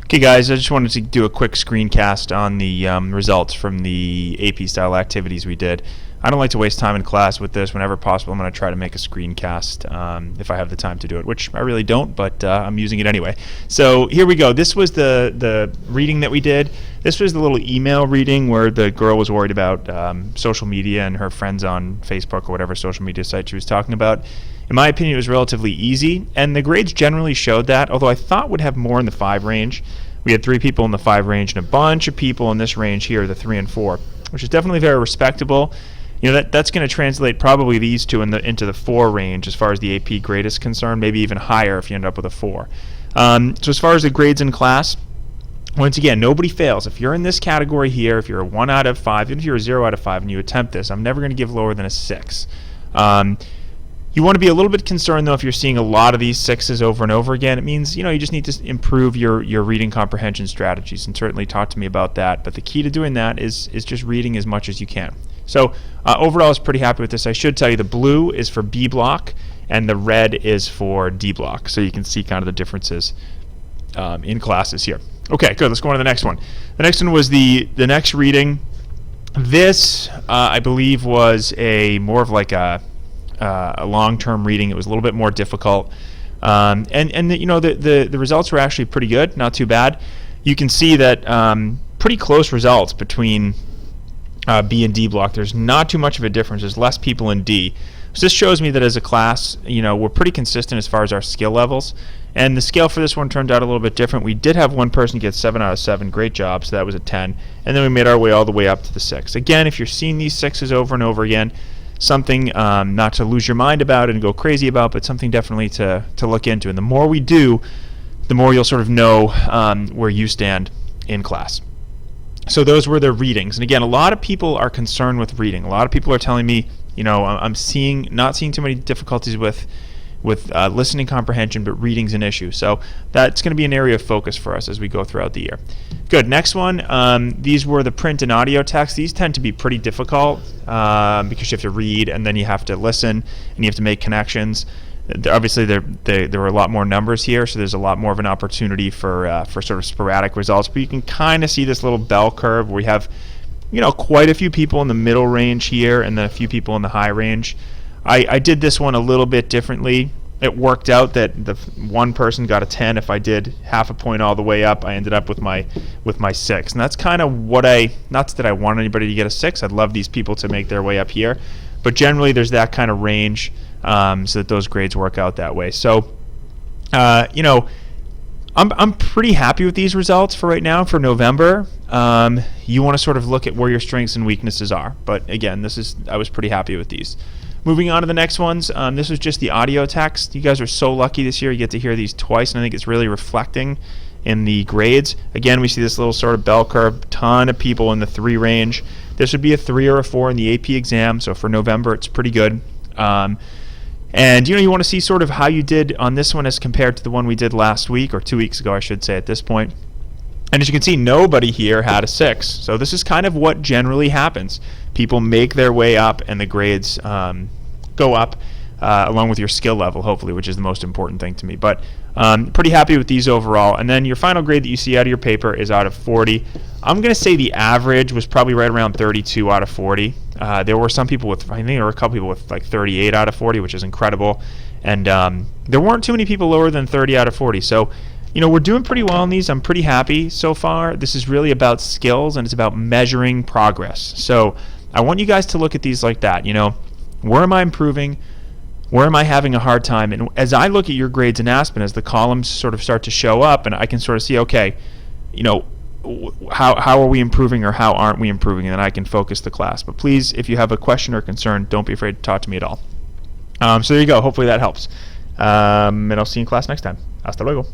Okay, guys, I just wanted to do a quick screencast on the results from the AP-style activities we did. I don't like to waste time in class with this. Whenever possible, I'm going to try to make a screencast if I have the time to do it, which I really don't, but I'm using it anyway. So here we go. This was the reading that we did. This was the little email reading where the girl was worried about social media and her friends on Facebook or whatever social media site she was talking about. In my opinion, it was relatively easy, and the grades generally showed that, although I thought would have more in the 5 range. We had 3 people in the 5 range and a bunch of people in this range here, the 3 and 4, which is definitely very respectable. You know, that's going to translate probably these two into the 4 range as far as the AP grade is concerned, maybe even higher if you end up with a 4. So as far as the grades in class, once again, nobody fails. If you're in this category here, if you're a 1 out of 5, even if you're a 0 out of 5 and you attempt this, I'm never going to give lower than a 6. You want to be a little bit concerned, though, if you're seeing a lot of these 6s over and over again. It means, you just need to improve your reading comprehension strategies, and certainly talk to me about that. But the key to doing that is just reading as much as you can. So overall, I was pretty happy with this. I should tell you the blue is for B block, and the red is for D block. So you can see kind of the differences in classes here. Okay, good. Let's go on to the next one. The next one was the next reading. This, I believe, was more of like a long-term reading. It was a little bit more difficult, and the results were actually pretty good, not too bad. You can see that pretty close results between B and D block. There's not too much of a difference. There's less people in D. So this shows me that as a class, we're pretty consistent as far as our skill levels. And the scale for this one turned out a little bit different. We did have one person get 7 out of 7. Great job. So that was a 10. And then we made our way all the way up to the 6. Again, if you're seeing these 6s over and over again, something not to lose your mind about and go crazy about, but something definitely to look into. And the more we do, the more you'll sort of know where you stand in class. So those were the readings. And again, a lot of people are concerned with reading. A lot of people are telling me, I'm not seeing too many difficulties with listening comprehension, but reading's an issue. So that's going to be an area of focus for us as we go throughout the year. Good. Next one, these were the print and audio text. These tend to be pretty difficult because you have to read and then you have to listen and you have to make connections. Obviously, there were a lot more numbers here, so there's a lot more of an opportunity for sort of sporadic results. But you can kind of see this little bell curve where we have, quite a few people in the middle range here and then a few people in the high range. I did this one a little bit differently. It worked out that the one person got a 10. If I did half a point all the way up, I ended up with my 6. And that's kind of what not that I want anybody to get a 6. I'd love these people to make their way up here. But generally, there's that kind of range so that those grades work out that way. So, I'm pretty happy with these results for right now for November. You want to sort of look at where your strengths and weaknesses are. But again, I was pretty happy with these. Moving on to the next ones, this was just the audio text. You guys are so lucky this year. You get to hear these twice, and I think it's really reflecting in the grades. Again, we see this little sort of bell curve, ton of people in the 3 range. This would be a 3 or a 4 in the AP exam, so for November, it's pretty good. And you want to see sort of how you did on this one as compared to the one we did last week, or 2 weeks ago, I should say, at this point. And as you can see, nobody here had a 6. So this is kind of what generally happens. People make their way up, and the grades go up along with your skill level, hopefully, which is the most important thing to me. But pretty happy with these overall. And then your final grade that you see out of your paper is out of 40. I'm going to say the average was probably right around 32 out of 40. There were some people I think there were a couple people with like 38 out of 40, which is incredible. And there weren't too many people lower than 30 out of 40. So, we're doing pretty well on these. I'm pretty happy so far. This is really about skills, and it's about measuring progress. So I want you guys to look at these like that. Where am I improving? Where am I having a hard time? And as I look at your grades in Aspen, as the columns sort of start to show up, and I can sort of see, okay, how are we improving or how aren't we improving? And then I can focus the class. But please, if you have a question or concern, don't be afraid to talk to me at all. So there you go. Hopefully that helps. And I'll see you in class next time. Hasta luego.